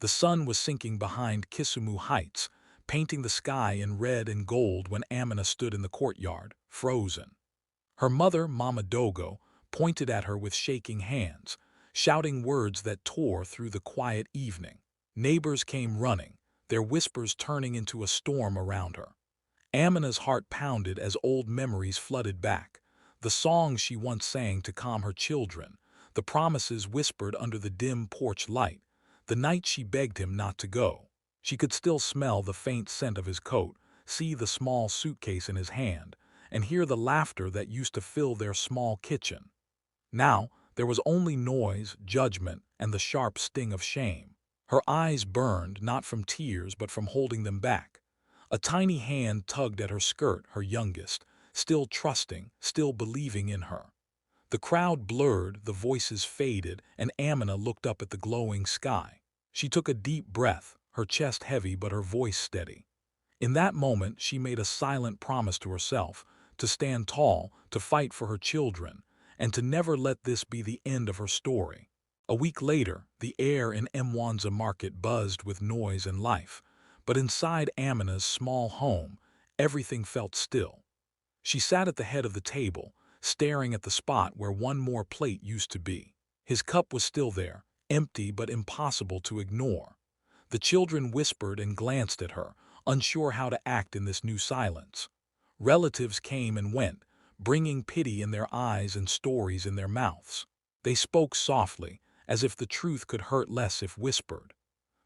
The sun was sinking behind Kisumu Heights, painting the sky in red and gold when Amina stood in the courtyard, frozen. Her mother, Mama Dogo, pointed at her with shaking hands, shouting words that tore through the quiet evening. Neighbors came running, their whispers turning into a storm around her. Amina's heart pounded as old memories flooded back. The songs she once sang to calm her children, the promises whispered under the dim porch light, the night she begged him not to go. She could still smell the faint scent of his coat, see the small suitcase in his hand, and hear the laughter that used to fill their small kitchen. Now, there was only noise, judgment, and the sharp sting of shame. Her eyes burned, not from tears but from holding them back. A tiny hand tugged at her skirt, her youngest, still trusting, still believing in her. The crowd blurred, the voices faded, and Amina looked up at the glowing sky. She took a deep breath, her chest heavy but her voice steady. In that moment, she made a silent promise to herself, to stand tall, to fight for her children, and to never let this be the end of her story. A week later, the air in Mwanza market buzzed with noise and life, but inside Amina's small home, everything felt still. She sat at the head of the table, staring at the spot where one more plate used to be. His cup was still there, empty but impossible to ignore. The children whispered and glanced at her, unsure how to act in this new silence. Relatives came and went, bringing pity in their eyes and stories in their mouths. They spoke softly, as if the truth could hurt less if whispered.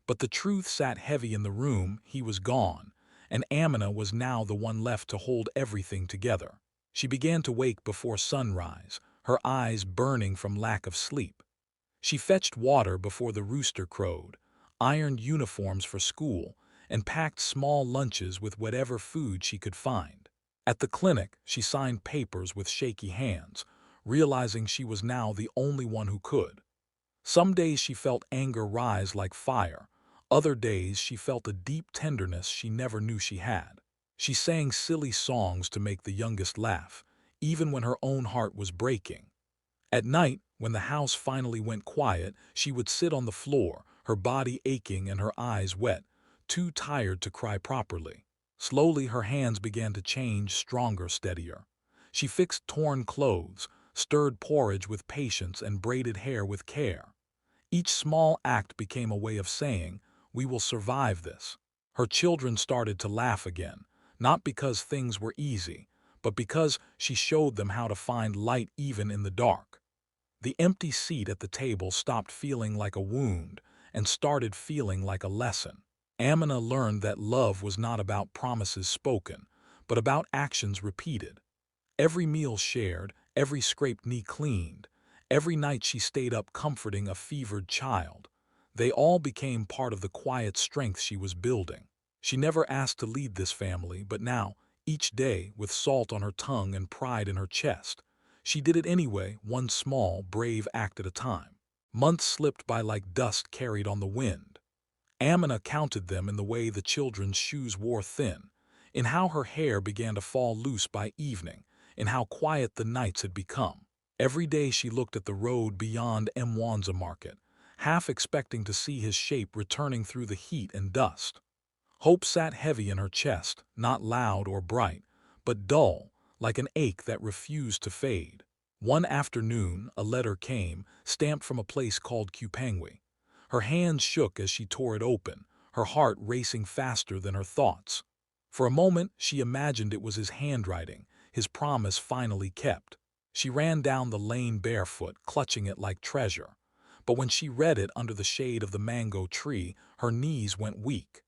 But the truth sat heavy in the room. He was gone, and Amina was now the one left to hold everything together. She began to wake before sunrise, her eyes burning from lack of sleep. She fetched water before the rooster crowed, ironed uniforms for school, and packed small lunches with whatever food she could find. At the clinic, she signed papers with shaky hands, realizing she was now the only one who could. Some days she felt anger rise like fire. Other days she felt a deep tenderness she never knew she had. She sang silly songs to make the youngest laugh, even when her own heart was breaking. At night, when the house finally went quiet, she would sit on the floor, her body aching and her eyes wet, too tired to cry properly. Slowly her hands began to change, stronger, steadier. She fixed torn clothes, stirred porridge with patience and braided hair with care. Each small act became a way of saying, "We will survive this." Her children started to laugh again, not because things were easy, but because she showed them how to find light even in the dark. The empty seat at the table stopped feeling like a wound and started feeling like a lesson. Amina learned that love was not about promises spoken, but about actions repeated. Every meal shared, every scraped knee cleaned, every night she stayed up comforting a fevered child. They all became part of the quiet strength she was building. She never asked to lead this family, but now, each day, with salt on her tongue and pride in her chest, she did it anyway, one small, brave act at a time. Months slipped by like dust carried on the wind. Amina counted them in the way the children's shoes wore thin, in how her hair began to fall loose by evening, in how quiet the nights had become. Every day she looked at the road beyond Mwanza Market, half expecting to see his shape returning through the heat and dust. Hope sat heavy in her chest, not loud or bright, but dull, like an ache that refused to fade. One afternoon, a letter came, stamped from a place called Kupangwe. Her hands shook as she tore it open, her heart racing faster than her thoughts. For a moment, she imagined it was his handwriting, his promise finally kept. She ran down the lane barefoot, clutching it like treasure. But when she read it under the shade of the mango tree, her knees went weak.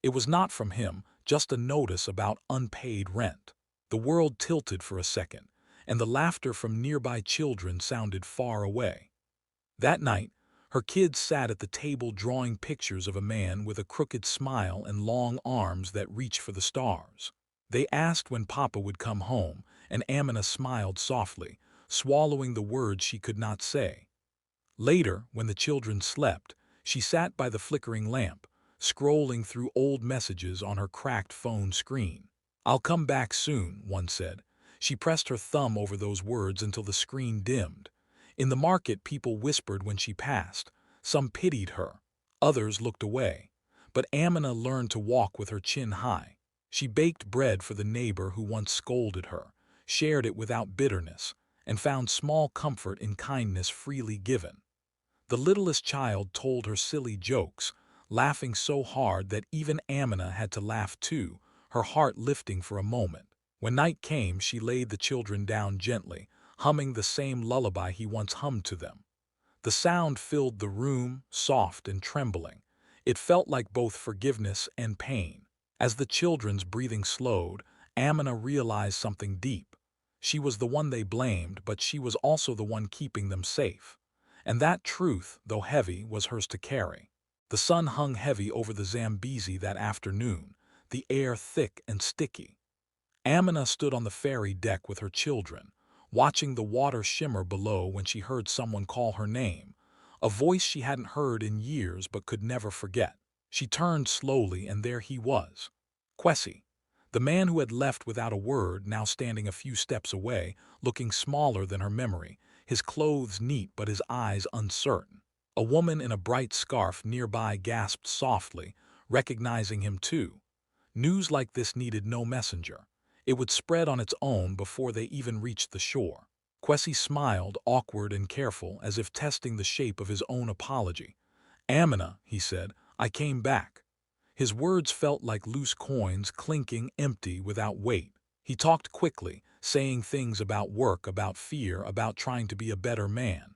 It was not from him, just a notice about unpaid rent. The world tilted for a second, and the laughter from nearby children sounded far away. That night, her kids sat at the table drawing pictures of a man with a crooked smile and long arms that reached for the stars. They asked when Papa would come home, and Amina smiled softly, swallowing the words she could not say. Later, when the children slept, she sat by the flickering lamp, scrolling through old messages on her cracked phone screen. "I'll come back soon," one said. She pressed her thumb over those words until the screen dimmed. In the market, people whispered when she passed. Some pitied her. Others looked away. But Amina learned to walk with her chin high. She baked bread for the neighbor who once scolded her, shared it without bitterness, and found small comfort in kindness freely given. The littlest child told her silly jokes, laughing so hard that even Amina had to laugh too, her heart lifting for a moment. When night came, she laid the children down gently, humming the same lullaby he once hummed to them. The sound filled the room, soft and trembling. It felt like both forgiveness and pain. As the children's breathing slowed, Amina realized something deep. She was the one they blamed, but she was also the one keeping them safe. And that truth, though heavy, was hers to carry. The sun hung heavy over the Zambezi that afternoon, the air thick and sticky. Amina stood on the ferry deck with her children, watching the water shimmer below when she heard someone call her name, a voice she hadn't heard in years but could never forget. She turned slowly, and there he was. Kwesi, the man who had left without a word, now standing a few steps away, looking smaller than her memory, his clothes neat but his eyes uncertain. A woman in a bright scarf nearby gasped softly, recognizing him too. News like this needed no messenger. It would spread on its own before they even reached the shore. Kwesi smiled, awkward and careful, as if testing the shape of his own apology. "Amina," he said, "I came back." His words felt like loose coins clinking empty without weight. He talked quickly, saying things about work, about fear, about trying to be a better man.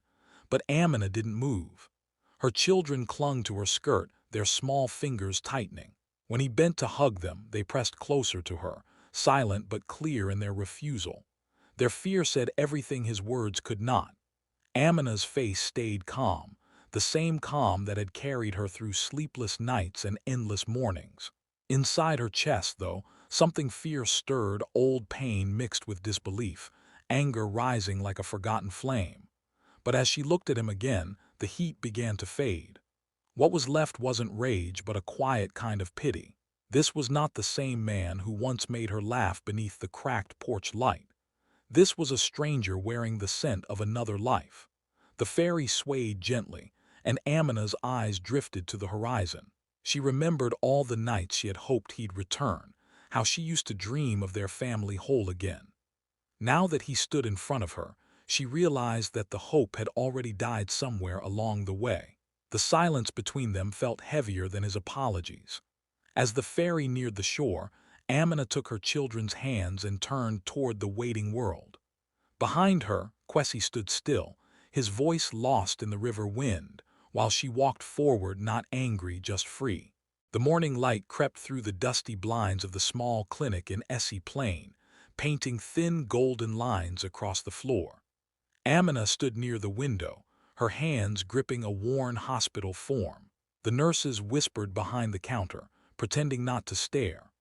But Amina didn't move. Her children clung to her skirt, their small fingers tightening. When he bent to hug them, they pressed closer to her, silent but clear in their refusal. Their fear said everything his words could not. Amina's face stayed calm, the same calm that had carried her through sleepless nights and endless mornings. Inside her chest, though, something fierce stirred, old pain mixed with disbelief, anger rising like a forgotten flame. But as she looked at him again, the heat began to fade. What was left wasn't rage, but a quiet kind of pity. This was not the same man who once made her laugh beneath the cracked porch light. This was a stranger wearing the scent of another life. The ferry swayed gently, and Amina's eyes drifted to the horizon. She remembered all the nights she had hoped he'd return, how she used to dream of their family whole again. Now that he stood in front of her, she realized that the hope had already died somewhere along the way. The silence between them felt heavier than his apologies. As the ferry neared the shore, Amina took her children's hands and turned toward the waiting world. Behind her, Kwesi stood still, his voice lost in the river wind, while she walked forward, not angry, just free. The morning light crept through the dusty blinds of the small clinic in Essie Plain, painting thin golden lines across the floor. Amina stood near the window, her hands gripping a worn hospital form. The nurses whispered behind the counter, pretending not to stare.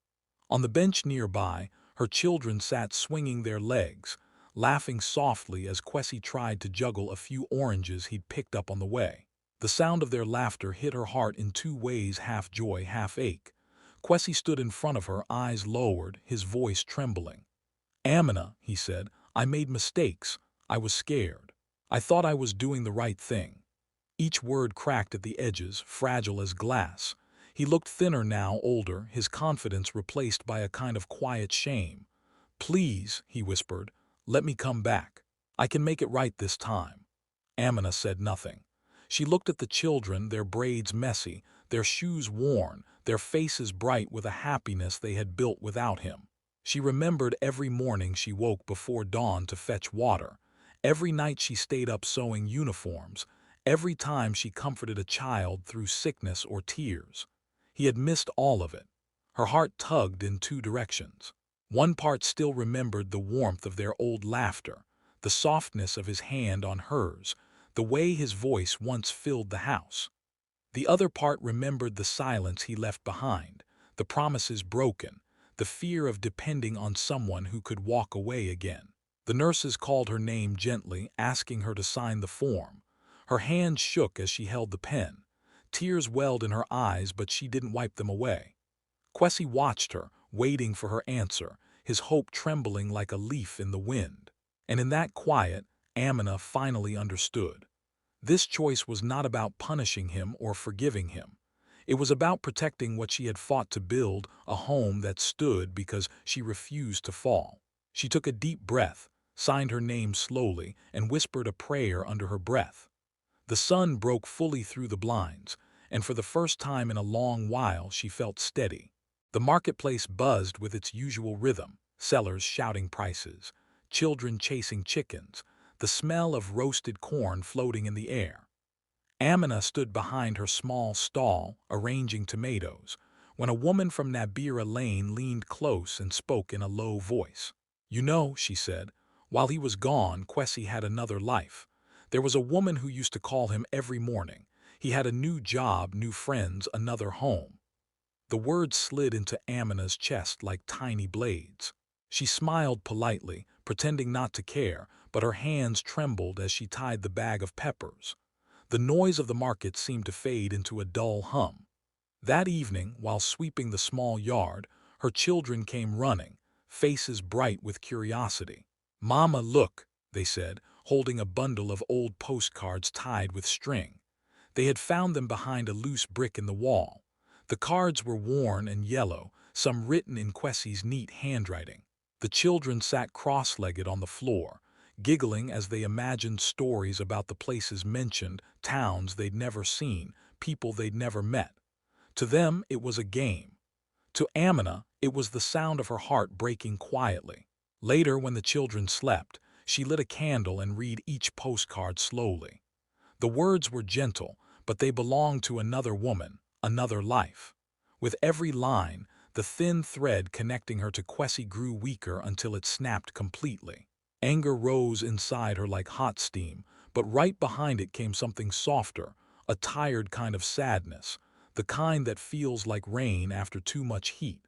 On the bench nearby, her children sat swinging their legs, laughing softly as Kwesi tried to juggle a few oranges he'd picked up on the way. The sound of their laughter hit her heart in two ways, half joy, half ache. Kwesi stood in front of her, eyes lowered, his voice trembling. "Amina," he said, "I made mistakes. I was scared. I thought I was doing the right thing." Each word cracked at the edges, fragile as glass. He looked thinner now, older, his confidence replaced by a kind of quiet shame. "Please," he whispered, "let me come back. I can make it right this time." Amina said nothing. She looked at the children, their braids messy, their shoes worn, their faces bright with a happiness they had built without him. She remembered every morning she woke before dawn to fetch water, every night she stayed up sewing uniforms, every time she comforted a child through sickness or tears. He had missed all of it. Her heart tugged in two directions. One part still remembered the warmth of their old laughter, the softness of his hand on hers, the way his voice once filled the house. The other part remembered the silence he left behind, the promises broken, the fear of depending on someone who could walk away again. The nurses called her name gently, asking her to sign the form. Her hands shook as she held the pen. Tears welled in her eyes, but she didn't wipe them away. Kwesi watched her, waiting for her answer, his hope trembling like a leaf in the wind. And in that quiet, Amina finally understood. This choice was not about punishing him or forgiving him. It was about protecting what she had fought to build, a home that stood because she refused to fall. She took a deep breath, signed her name slowly, and whispered a prayer under her breath. The sun broke fully through the blinds, and for the first time in a long while she felt steady. The marketplace buzzed with its usual rhythm, sellers shouting prices, children chasing chickens, the smell of roasted corn floating in the air. Amina stood behind her small stall, arranging tomatoes, when a woman from Nabira Lane leaned close and spoke in a low voice. "You know," she said, "while he was gone, Kwesi had another life. There was a woman who used to call him every morning. He had a new job, new friends, another home." The words slid into Amina's chest like tiny blades. She smiled politely, pretending not to care, but her hands trembled as she tied the bag of peppers. The noise of the market seemed to fade into a dull hum. That evening, while sweeping the small yard, her children came running, faces bright with curiosity. "Mama, look," they said, holding a bundle of old postcards tied with string. They had found them behind a loose brick in the wall. The cards were worn and yellow, some written in Kwesi's neat handwriting. The children sat cross-legged on the floor, giggling as they imagined stories about the places mentioned, towns they'd never seen, people they'd never met. To them, it was a game. To Amina, it was the sound of her heart breaking quietly. Later, when the children slept, she lit a candle and read each postcard slowly. The words were gentle, but they belonged to another woman, another life. With every line, the thin thread connecting her to Kwesi grew weaker until it snapped completely. Anger rose inside her like hot steam, but right behind it came something softer, a tired kind of sadness, the kind that feels like rain after too much heat.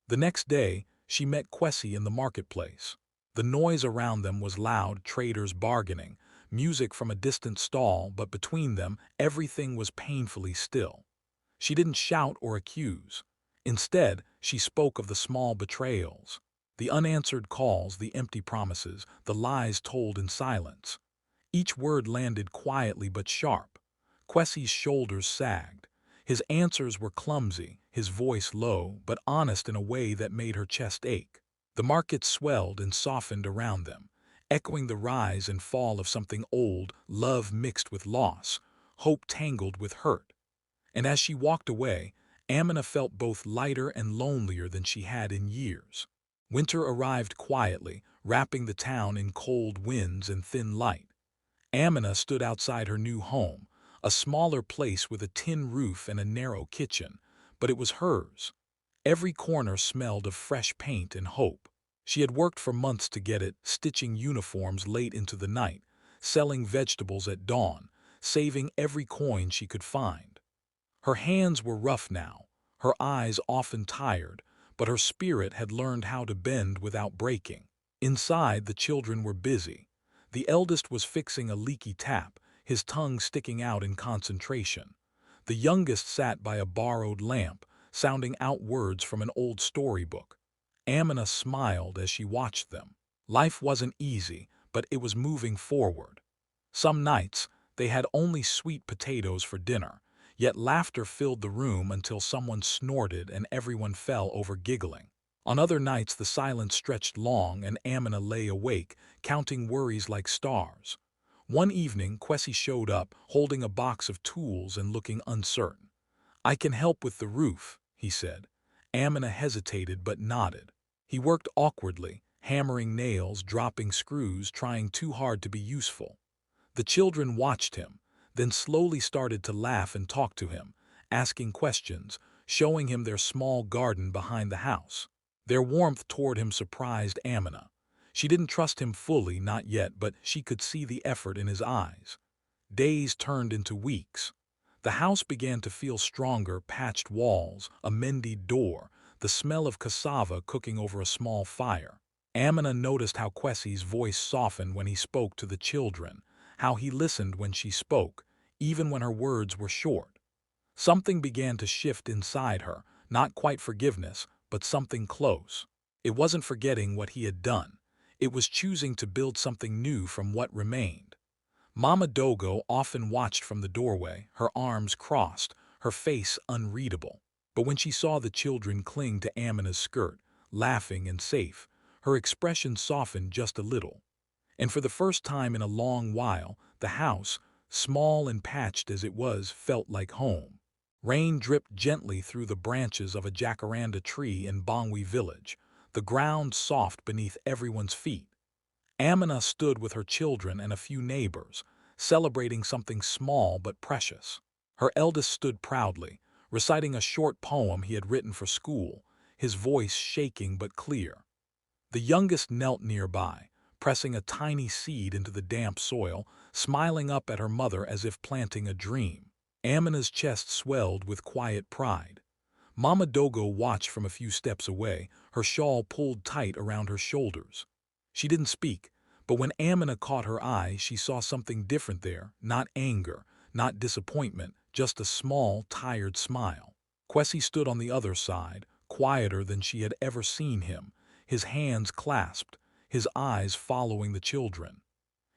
The next day, she met Kwesi in the marketplace. The noise around them was loud, traders bargaining, music from a distant stall, but between them, everything was painfully still. She didn't shout or accuse. Instead, she spoke of the small betrayals, the unanswered calls, the empty promises, the lies told in silence. Each word landed quietly but sharp. Kwesi's shoulders sagged. His answers were clumsy, his voice low, but honest in a way that made her chest ache. The market swelled and softened around them, echoing the rise and fall of something old, love mixed with loss, hope tangled with hurt. And as she walked away, Amina felt both lighter and lonelier than she had in years. Winter arrived quietly, wrapping the town in cold winds and thin light. Amina stood outside her new home, a smaller place with a tin roof and a narrow kitchen, but it was hers. Every corner smelled of fresh paint and hope. She had worked for months to get it, stitching uniforms late into the night, selling vegetables at dawn, saving every coin she could find. Her hands were rough now, her eyes often tired, but her spirit had learned how to bend without breaking. Inside, the children were busy. The eldest was fixing a leaky tap, his tongue sticking out in concentration. The youngest sat by a borrowed lamp, sounding out words from an old storybook. Amina smiled as she watched them. Life wasn't easy, but it was moving forward. Some nights, they had only sweet potatoes for dinner, yet laughter filled the room until someone snorted and everyone fell over giggling. On other nights, the silence stretched long and Amina lay awake, counting worries like stars. One evening, Kwesi showed up, holding a box of tools and looking uncertain. "I can help with the roof," he said. Amina hesitated but nodded. He worked awkwardly, hammering nails, dropping screws, trying too hard to be useful. The children watched him, then slowly started to laugh and talk to him, asking questions, showing him their small garden behind the house. Their warmth toward him surprised Amina. She didn't trust him fully, not yet, but she could see the effort in his eyes. Days turned into weeks. The house began to feel stronger, patched walls, a mended door, the smell of cassava cooking over a small fire. Amina noticed how Kwesi's voice softened when he spoke to the children, how he listened when she spoke, even when her words were short. Something began to shift inside her, not quite forgiveness, but something close. It wasn't forgetting what he had done. It was choosing to build something new from what remained. Mama Dogo often watched from the doorway, her arms crossed, her face unreadable. But when she saw the children cling to Amina's skirt, laughing and safe, her expression softened just a little. And for the first time in a long while, the house, small and patched as it was, felt like home. Rain dripped gently through the branches of a jacaranda tree in Bangui village, the ground soft beneath everyone's feet. Amina stood with her children and a few neighbors, celebrating something small but precious. Her eldest stood proudly, reciting a short poem he had written for school, his voice shaking but clear. The youngest knelt nearby, pressing a tiny seed into the damp soil, smiling up at her mother as if planting a dream. Amina's chest swelled with quiet pride. Mama Dogo watched from a few steps away, her shawl pulled tight around her shoulders. She didn't speak, but when Amina caught her eye, she saw something different there, not anger, not disappointment, just a small, tired smile. Kwesi stood on the other side, quieter than she had ever seen him, his hands clasped, his eyes following the children.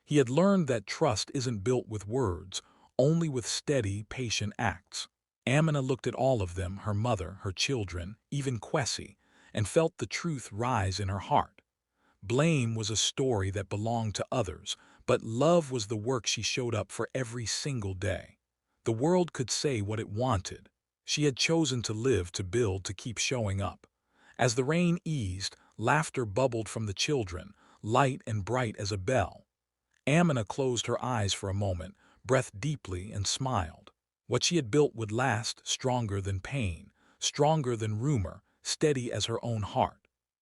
He had learned that trust isn't built with words, only with steady, patient acts. Amina looked at all of them, her mother, her children, even Kwesi, and felt the truth rise in her heart. Blame was a story that belonged to others, but love was the work she showed up for every single day. The world could say what it wanted. She had chosen to live, to build, to keep showing up. As the rain eased, laughter bubbled from the children, light and bright as a bell. Amina closed her eyes for a moment, breathed deeply, and smiled. What she had built would last, stronger than pain, stronger than rumor, steady as her own heart.